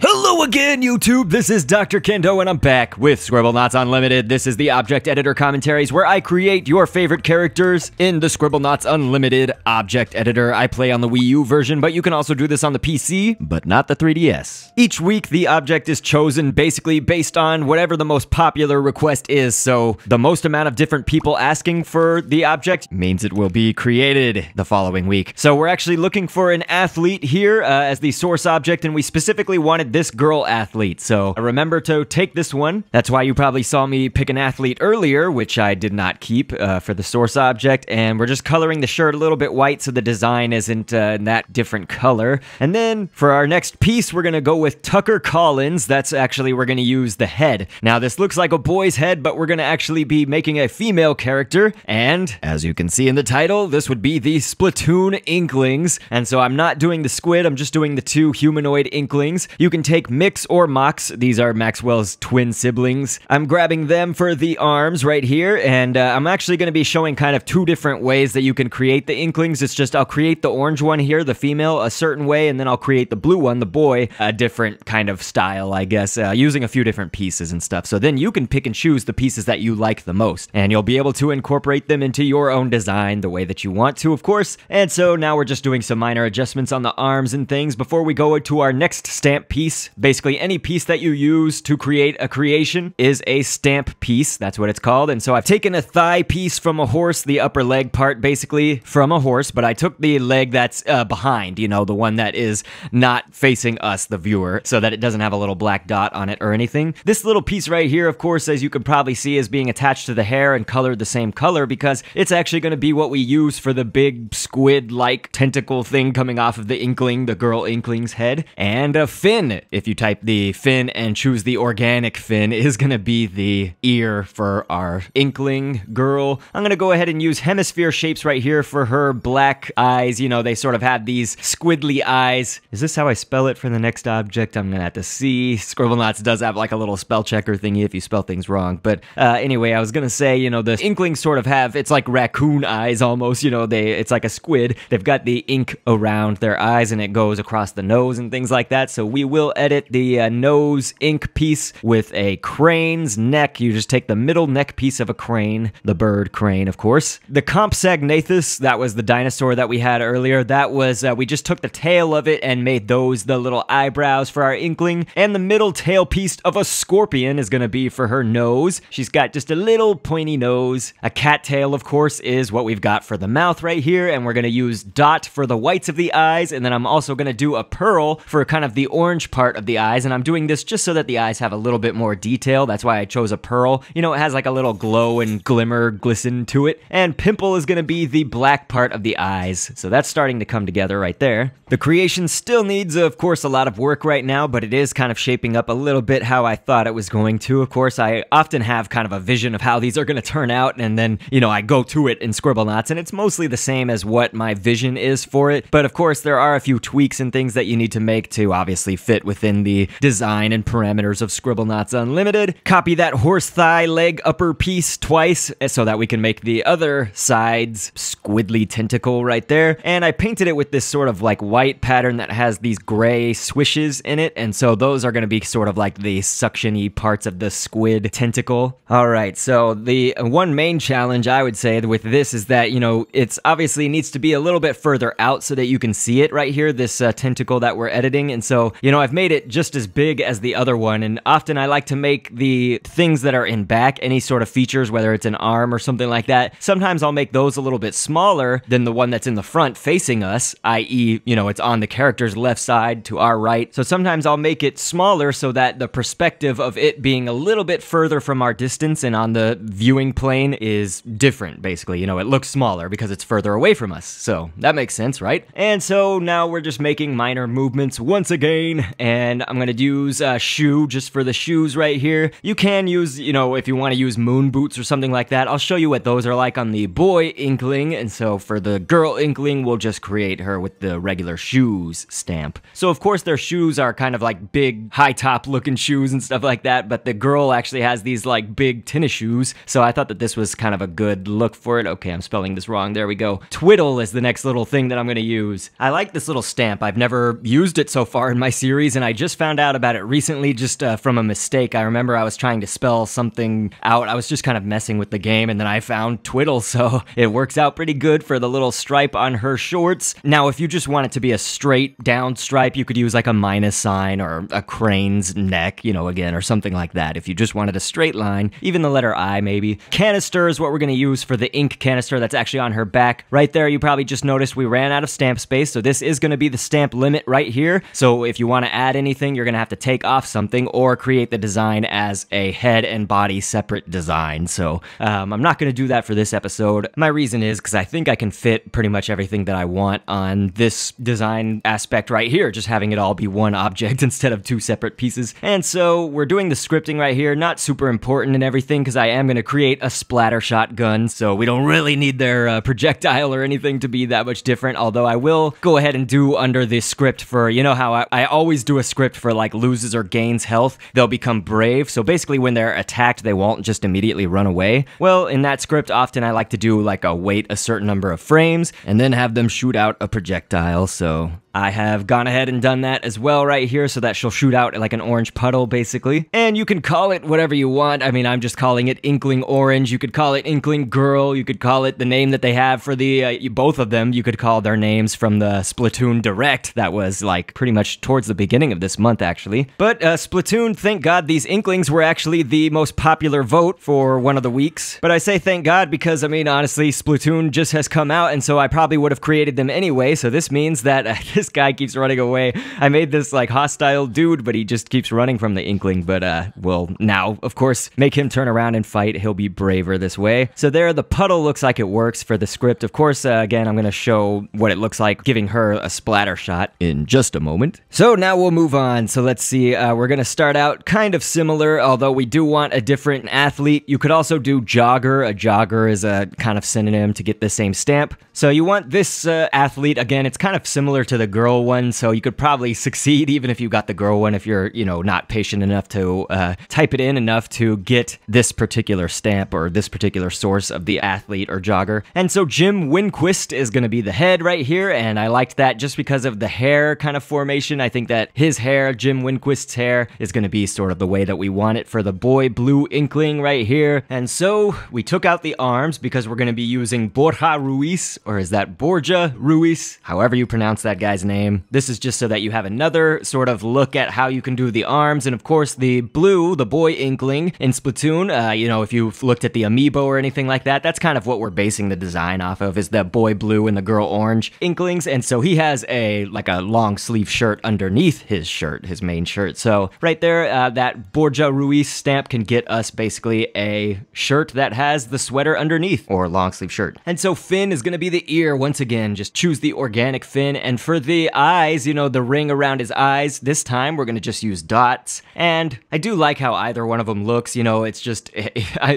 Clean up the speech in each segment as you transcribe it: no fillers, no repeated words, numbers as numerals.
Hello again, YouTube! This is Dr.Kendo, and I'm back with Scribblenauts Unlimited. This is the Object Editor commentaries where I create your favorite characters in the Scribblenauts Unlimited Object Editor. I play on the Wii U version, but you can also do this on the PC, but not the 3DS. Each week, the object is chosen basically based on whatever the most popular request is, so the most amount of different people asking for the object means it will be created the following week. So we're actually looking for an athlete here as the source object, and we specifically wanted this girl athlete, so remember to take this one. That's why you probably saw me pick an athlete earlier, which I did not keep for the source object, and we're just coloring the shirt a little bit white so the design isn't in that different color. And then for our next piece, we're gonna go with Tucker Collins. That's actually, we're gonna use the head. Now this looks like a boy's head, but we're gonna actually be making a female character, and as you can see in the title, this would be the Splatoon Inklings. And so I'm not doing the squid, I'm just doing the two humanoid Inklings. You can take Mix or Mox. These are Maxwell's twin siblings. I'm grabbing them for the arms right here, and I'm actually going to be showing kind of two different ways that you can create the Inklings. It's just I'll create the orange one here, the female, a certain way, and then I'll create the blue one, the boy, a different kind of style, I guess, using a few different pieces and stuff. So then you can pick and choose the pieces that you like the most, and you'll be able to incorporate them into your own design the way that you want to, of course. And so now we're just doing some minor adjustments on the arms and things before we go to our next stamp piece. Basically, any piece that you use to create a creation is a stamp piece. That's what it's called. And so I've taken a thigh piece from a horse, the upper leg part basically from a horse, but I took the leg that's behind, you know, the one that is not facing us, the viewer, so that it doesn't have a little black dot on it or anything. This little piece right here, of course, as you can probably see, is being attached to the hair and colored the same color because it's actually going to be what we use for the big squid-like tentacle thing coming off of the Inkling, the girl Inkling's head. And a fin, if you type the fin and choose the organic fin, is gonna be the ear for our Inkling girl. I'm gonna go ahead and use hemisphere shapes right here for her black eyes. You know, they sort of have these squiddly eyes. Is this how I spell it for the next object? I'm gonna have to see. Scribblenauts does have like a little spell checker thingy if you spell things wrong. But anyway, I was gonna say, you know, the Inklings sort of have, it's like raccoon eyes almost, you know, it's like a squid. They've got the ink around their eyes and it goes across the nose and things like that. So we will edit the nose ink piece with a crane's neck. You just take the middle neck piece of a crane, the bird crane, of course. The Compsognathus, that was the dinosaur that we had earlier. That was, we just took the tail of it and made those the little eyebrows for our Inkling. And the middle tail piece of a scorpion is going to be for her nose. She's got just a little pointy nose. A cattail, of course, is what we've got for the mouth right here. And we're going to use dot for the whites of the eyes. And then I'm also going to do a pearl for kind of the orange part of the eyes, and I'm doing this just so that the eyes have a little bit more detail. That's why I chose a pearl. You know, it has like a little glow and glimmer, glisten to it. And pimple is gonna be the black part of the eyes. So that's starting to come together right there. The creation still needs, of course, a lot of work right now, but it is kind of shaping up a little bit how I thought it was going to. Of course, I often have kind of a vision of how these are gonna turn out, and then, you know, I go to it in Scribblenauts, and it's mostly the same as what my vision is for it. But of course, there are a few tweaks and things that you need to make to obviously fit within the design and parameters of Scribblenauts Unlimited. Copy that horse thigh leg upper piece twice so that we can make the other side's squiddly tentacle right there. And I painted it with this sort of like white pattern that has these gray swishes in it, and so those are going to be sort of like the suction-y parts of the squid tentacle. Alright, so the one main challenge I would say with this is that, you know, it's obviously needs to be a little bit further out so that you can see it right here, this tentacle that we're editing. And so, you know, I've made it just as big as the other one, and often I like to make the things that are in back, any sort of features, whether it's an arm or something like that, sometimes I'll make those a little bit smaller than the one that's in the front facing us, i.e., you know, it's on the character's left side to our right. So sometimes I'll make it smaller so that the perspective of it being a little bit further from our distance and on the viewing plane is different, basically. You know, it looks smaller because it's further away from us. So that makes sense, right? And so now we're just making minor movements once again, and I'm gonna use a shoe just for the shoes right here. You can use, you know, if you want to use moon boots or something like that. I'll show you what those are like on the boy Inkling, and so for the girl Inkling, we'll just create her with the regular shoes stamp. So of course their shoes are kind of like big high top looking shoes and stuff like that, but the girl actually has these like big tennis shoes, so I thought that this was kind of a good look for it. Okay, I'm spelling this wrong, there we go. Twiddle is the next little thing that I'm gonna use. I like this little stamp. I've never used it so far in my series, reason. I just found out about it recently, just from a mistake. I remember I was trying to spell something out. I was just kind of messing with the game, and then I found Twiddle, so it works out pretty good for the little stripe on her shorts. Now, if you just want it to be a straight down stripe, you could use like a minus sign or a crane's neck, you know, again, or something like that. If you just wanted a straight line, even the letter I maybe. Canister is what we're going to use for the ink canister that's actually on her back. Right there, you probably just noticed we ran out of stamp space, so this is going to be the stamp limit right here. So if you want to add anything, you're going to have to take off something or create the design as a head and body separate design. So I'm not going to do that for this episode. My reason is because I think I can fit pretty much everything that I want on this design aspect right here, just having it all be one object instead of two separate pieces. And so we're doing the scripting right here, not super important and everything, because I am going to create a splatter shotgun, so we don't really need their projectile or anything to be that much different, although I will go ahead and do under the script for, you know how I always do a script for like loses or gains health, they'll become brave, so basically when they're attacked, they won't just immediately run away. Well, in that script, often I like to do like wait a certain number of frames, and then have them shoot out a projectile, so I have gone ahead and done that as well right here, so that she'll shoot out like an orange puddle, basically. And you can call it whatever you want. I mean, I'm just calling it Inkling Orange. You could call it Inkling Girl. You could call it the name that they have for the, both of them. You could call their names from the Splatoon Direct that was like pretty much towards the beginning of this month, actually. But Splatoon, thank God these Inklings were actually the most popular vote for one of the weeks. But I say thank God because, I mean, honestly, Splatoon just has come out, and so I probably would have created them anyway, so this means that this guy keeps running away. I made this like hostile dude, but he just keeps running from the Inkling, but we'll now, of course, make him turn around and fight. He'll be braver this way. So there, the puddle looks like it works for the script. Of course, again, I'm going to show what it looks like giving her a splatter shot in just a moment. So now we'll move on. So let's see, we're going to start out kind of similar, although we do want a different athlete. You could also do jogger. A jogger is a kind of synonym to get the same stamp. So you want this athlete, again, it's kind of similar to the girl one, so you could probably succeed even if you got the girl one if you're, you know, not patient enough to type it in enough to get this particular stamp or this particular source of the athlete or jogger. And so Jim Winquist is going to be the head right here, and I liked that just because of the hair kind of formation. I think that his hair, Jim Winquist's hair, is going to be sort of the way that we want it for the boy blue Inkling right here. And so we took out the arms because we're going to be using Borja Ruiz, or is that Borja Ruiz? However you pronounce that guy's name. This is just so that you have another sort of look at how you can do the arms, and of course the blue, the boy Inkling in Splatoon, you know, if you've looked at the amiibo or anything like that, that's kind of what we're basing the design off of, is the boy blue and the girl orange Inklings, and so he has like a long sleeve shirt underneath his shirt, his main shirt. So right there, that Borja Ruiz stamp can get us basically a shirt that has the sweater underneath, or long sleeve shirt. And so Finn is going to be the ear once again. Just choose the organic Finn, and for the eyes, you know, the ring around his eyes, this time we're going to just use dots. And I do like how either one of them looks, you know, it's just,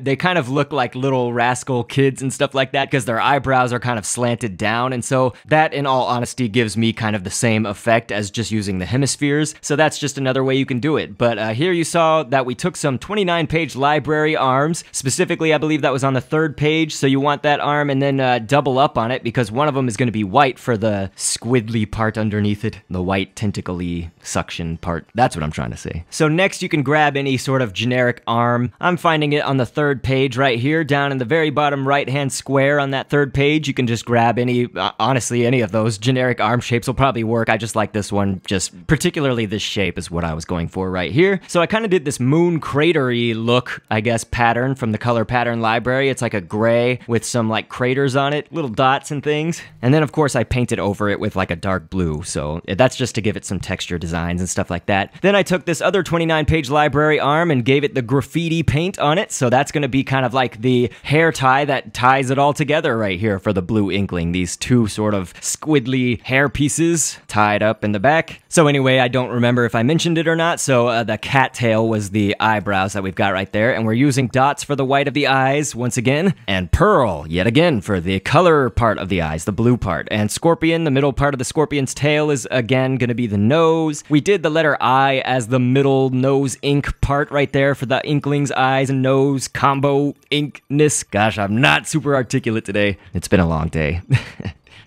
they kind of look like little rascal kids and stuff like that because their eyebrows are kind of slanted down, and so that, in all honesty, gives me kind of the same effect as just using the hemispheres, so that's just another way you can do it. But here you saw that we took some 29-page library arms, specifically I believe that was on the 3rd page, so you want that arm and then double up on it because one of them is going to be white for the squiddly part underneath it, the white tentacly suction part. That's what I'm trying to say. So next you can grab any sort of generic arm. I'm finding it on the 3rd page right here, down in the very bottom right-hand square on that 3rd page. You can just grab any, honestly, any of those generic arm shapes will probably work. I just like this one, just particularly this shape is what I was going for right here. So I kind of did this moon cratery look, I guess, pattern from the color pattern library. It's like a gray with some like craters on it, little dots and things. And then of course I painted over it with like a dark blue. So that's just to give it some texture designs and stuff like that. Then I took this other 29-page library arm and gave it the graffiti paint on it. So that's going to be kind of like the hair tie that ties it all together right here for the blue Inkling. These two sort of squiddly hair pieces tied up in the back. So anyway, I don't remember if I mentioned it or not. So the cattail was the eyebrows that we've got right there. And we're using dots for the white of the eyes once again. And pearl yet again for the color part of the eyes, the blue part. And scorpion, the middle part of the scorpion's tail is again going to be the nose. We did the letter I as the middle nose ink part right there for the Inkling's eyes and nose combo inkness. Gosh, I'm not super articulate today. It's been a long day.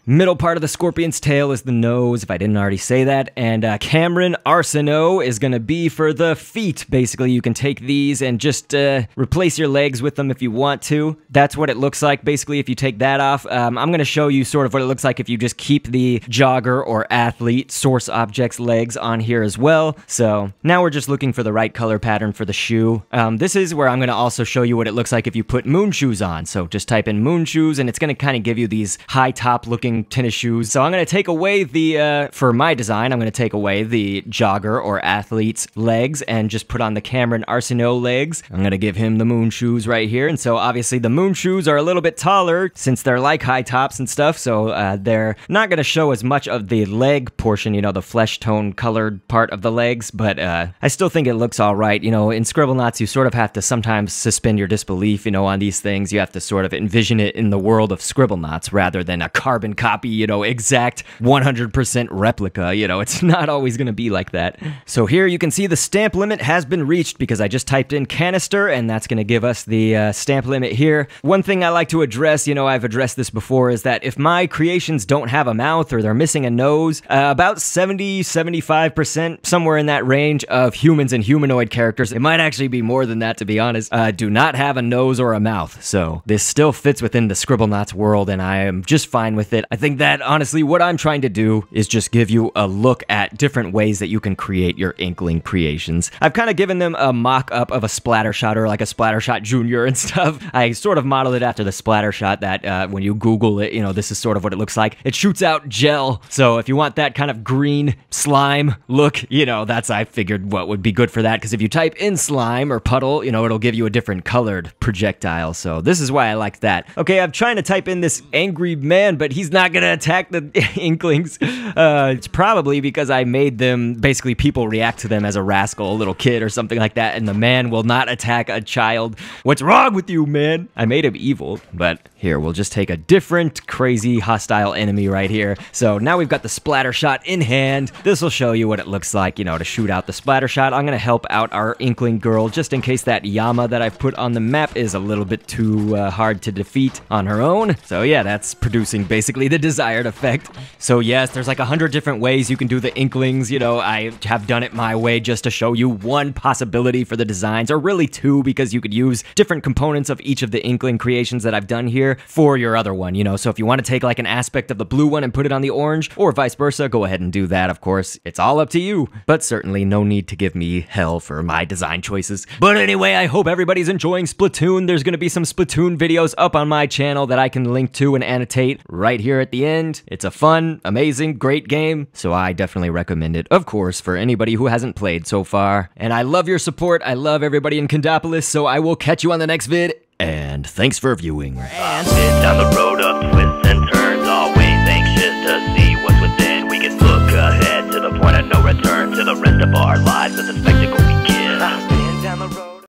Middle part of the scorpion's tail is the nose, if I didn't already say that. And Cameron Arsenault is going to be for the feet. Basically, you can take these and just replace your legs with them if you want to. That's what it looks like, basically, if you take that off. I'm going to show you sort of what it looks like if you just keep the jogger or athlete source object's legs on here as well. So now we're just looking for the right color pattern for the shoe. This is where I'm going to also show you what it looks like if you put moon shoes on. So just type in moon shoes and it's going to kind of give you these high top looking tennis shoes. So I'm going to take away the, for my design, I'm going to take away the jogger or athlete's legs and just put on the Cameron Arsenault legs. I'm going to give him the moon shoes right here. And so obviously the moon shoes are a little bit taller since they're like high tops and stuff. So they're not going to show as much of the leg portion, you know, the flesh tone colored part of the legs, but I still think it looks all right. You know, in Scribblenauts, you sort of have to sometimes suspend your disbelief, you know, on these things. You have to sort of envision it in the world of Scribblenauts rather than a carbon copy, you know, exact 100% replica. You know, it's not always going to be like that. So here you can see the stamp limit has been reached because I just typed in canister and that's going to give us the stamp limit here. One thing I like to address, you know, I've addressed this before, is that if my creations don't have a mouth or they're missing a nose, about 70-75%, somewhere in that range of humans and humanoid characters, it might actually be more than that to be honest, do not have a nose or a mouth. So this still fits within the Scribblenauts world and I am just fine with it. I think that honestly what I'm trying to do is just give you a look at different ways that you can create your Inkling creations. I've kind of given them a mock-up of a Splattershot or like a Splattershot Junior and stuff. I sort of modeled it after the Splattershot that when you Google it, you know, this is sort of what it looks like. It shoots out gel. So if you want that kind of green slime look, you know, that's, I figured what would be good for that, because if you type in slime or puddle, you know, it'll give you a different colored projectile. So this is why I like that. Okay, I'm trying to type in this angry man, but he's not gonna attack the Inklings. It's probably because I made them, basically people react to them as a rascal, a little kid or something like that, and the man will not attack a child. What's wrong with you, man? I made him evil, but here, we'll just take a different crazy hostile enemy right here. So now we've got the Splattershot in hand. This will show you what it looks like, you know, to shoot out the Splattershot. I'm gonna help out our Inkling girl just in case that Yama that I've put on the map is a little bit too hard to defeat on her own. So yeah, that's producing basically the desired effect. So yes, there's like 100 different ways you can do the Inklings. You know, I have done it my way just to show you one possibility for the designs, or really two, because you could use different components of each of the Inkling creations that I've done here for your other one, you know. So if you want to take like an aspect of the blue one and put it on the orange, or vice versa, go ahead and do that, of course. It's all up to you, but certainly no need to give me hell for my design choices. But anyway, I hope everybody's enjoying Splatoon. There's gonna be some Splatoon videos up on my channel that I can link to and annotate right here at the end. It's a fun, amazing, great game, so I definitely recommend it, of course, for anybody who hasn't played so far. And I love your support. I love everybody in Kendopolis, so I will catch you on the next vid, and thanks for viewing. And down the road of twists and turns.